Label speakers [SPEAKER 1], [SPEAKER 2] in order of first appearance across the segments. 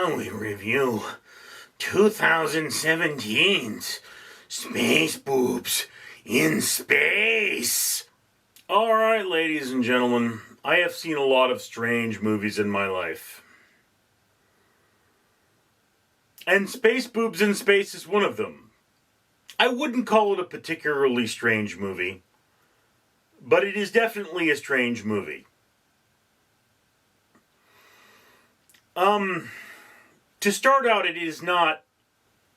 [SPEAKER 1] Now we review 2017's Space Boobs in Space. Alright, ladies and gentlemen, I have seen a lot of strange movies in my life. And Space Boobs in Space is one of them. I wouldn't call it a particularly strange movie, but it is definitely a strange movie. To start out, it is not...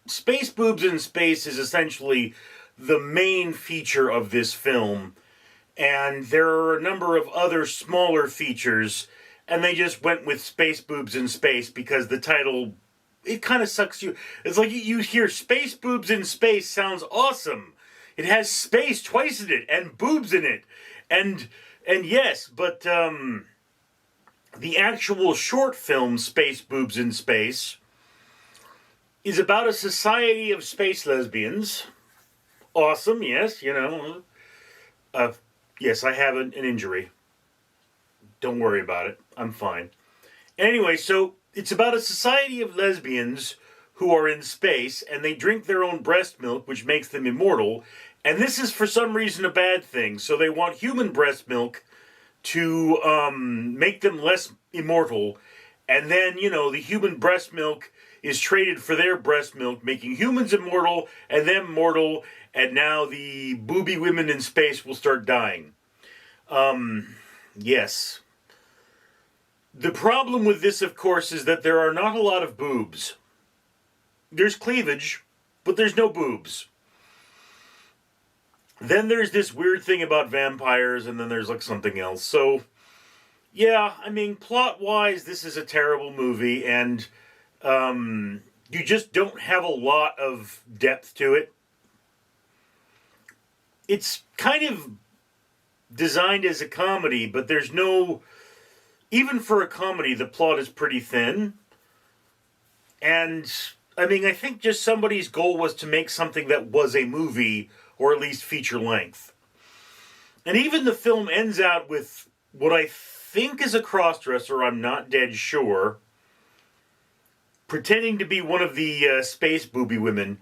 [SPEAKER 1] Space Boobs in Space is essentially the main feature of this film, and there are a number of other smaller features, and they just went with Space Boobs in Space because the title, it kind of sucks you. It's like you hear Space Boobs in Space sounds awesome. It has space twice in it, and boobs in it, and yes, but the actual short film, Space Boobs in Space, is about a society of space lesbians. Awesome, yes, you know. Yes, I have an injury. Don't worry about it. I'm fine. Anyway, so it's about a society of lesbians who are in space, and they drink their own breast milk, which makes them immortal. And this is, for some reason, a bad thing. So they want human breast milk to make them less immortal, and then, you know, the human breast milk is traded for their breast milk, making humans immortal and them mortal, and now the booby women in space will start dying. Yes. The problem with this, of course, is that there are not a lot of boobs. There's cleavage, but there's no boobs. Then there's this weird thing about vampires, and then there's like something else. So, yeah, I mean, plot-wise, this is a terrible movie, and you just don't have a lot of depth to it. It's kind of designed as a comedy, but there's no... Even for a comedy, the plot is pretty thin. And, I mean, I think just somebody's goal was to make something that was a movie, or at least feature length. And even the film ends out with what I think is a crossdresser, I'm not dead sure, pretending to be one of the space booby women.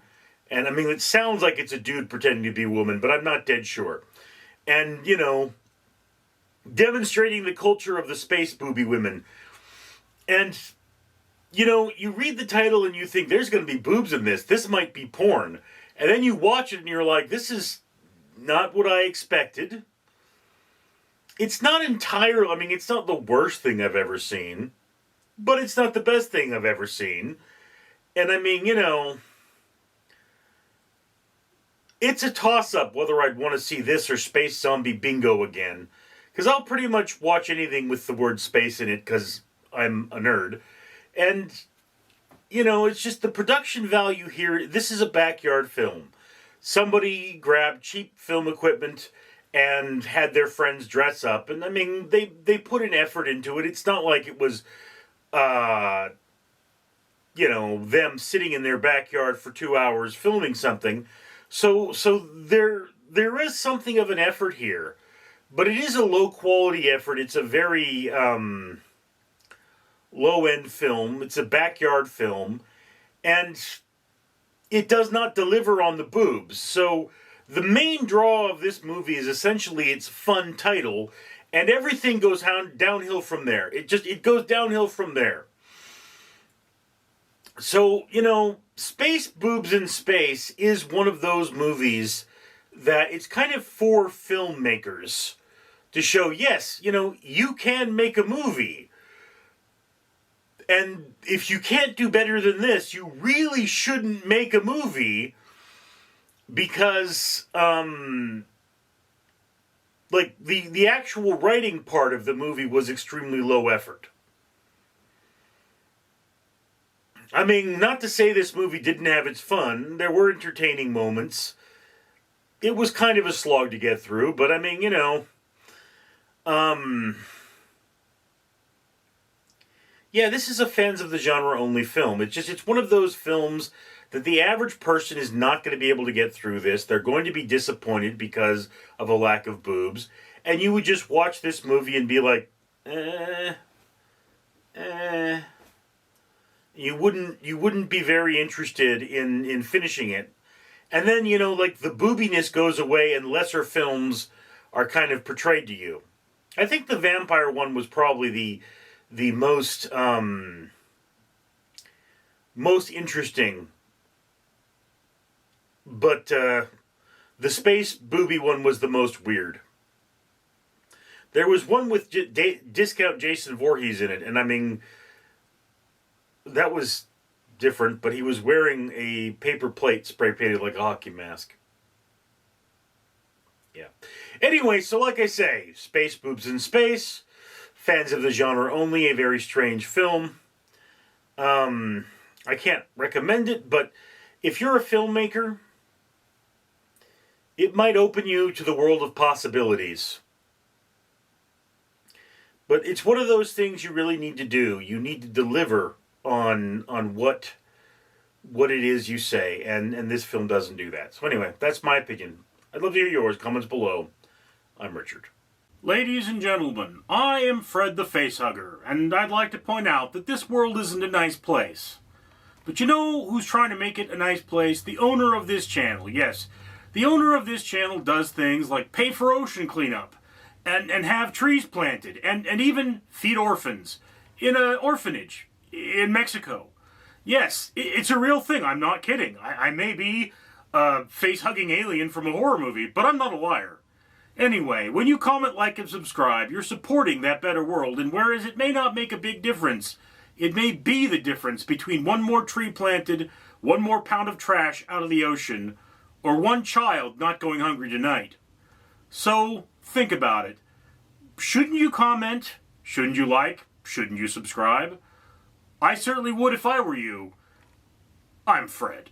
[SPEAKER 1] And I mean, it sounds like it's a dude pretending to be a woman, but I'm not dead sure. And, you know, demonstrating the culture of the space booby women. And, you know, you read the title and you think, there's going to be boobs in this. This might be porn. And then you watch it and you're like, this is not what I expected. It's not entirely, I mean, it's not the worst thing I've ever seen, but it's not the best thing I've ever seen. And I mean, you know, it's a toss-up whether I'd want to see this or Space Zombie Bingo again. Because I'll pretty much watch anything with the word space in it because I'm a nerd. And... you know, it's just the production value here. This is a backyard film. Somebody grabbed cheap film equipment and had their friends dress up. And, I mean, they put an effort into it. It's not like it was, you know, them sitting in their backyard for 2 hours filming something. So there is something of an effort here. But it is a low-quality effort. It's a very... low-end film. It's a backyard film. And it does not deliver on the boobs. So the main draw of this movie is essentially its fun title. And everything goes downhill from there. It goes downhill from there. So, you know, Space Boobs in Space is one of those movies that it's kind of for filmmakers to show, yes, you know, you can make a movie. And if you can't do better than this, you really shouldn't make a movie because, like, the actual writing part of the movie was extremely low effort. I mean, not to say this movie didn't have its fun. There were entertaining moments. It was kind of a slog to get through, but I mean, you know, yeah, this is a fans of the genre only film. It's one of those films that the average person is not going to be able to get through this. They're going to be disappointed because of a lack of boobs. And you would just watch this movie and be like, You wouldn't be very interested in finishing it. And then, like the boobiness goes away and lesser films are kind of portrayed to you. I think the vampire one was probably the most interesting, but the space booby one was the most weird. There was one with discount Jason Voorhees in it, and I mean, that was different, but he was wearing a paper plate spray painted like a hockey mask. Yeah. Anyway, so like I say, Space Boobs in Space. Fans of the genre only, a very strange film. I can't recommend it, but if you're a filmmaker, it might open you to the world of possibilities. But it's one of those things you really need to do. You need to deliver on what it is you say, and this film doesn't do that. So anyway, that's my opinion. I'd love to hear yours. Comments below. I'm Richard.
[SPEAKER 2] Ladies and gentlemen, I am Fred the Facehugger, and I'd like to point out that this world isn't a nice place. But you know who's trying to make it a nice place? The owner of this channel, yes. The owner of this channel does things like pay for ocean cleanup, and have trees planted, and even feed orphans in an orphanage in Mexico. Yes, it's a real thing, I'm not kidding. I may be a face-hugging alien from a horror movie, but I'm not a liar. Anyway, when you comment, like, and subscribe, you're supporting that better world, and whereas it may not make a big difference, it may be the difference between one more tree planted, one more pound of trash out of the ocean, or one child not going hungry tonight. So, think about it. Shouldn't you comment? Shouldn't you like? Shouldn't you subscribe? I certainly would if I were you. I'm Fred.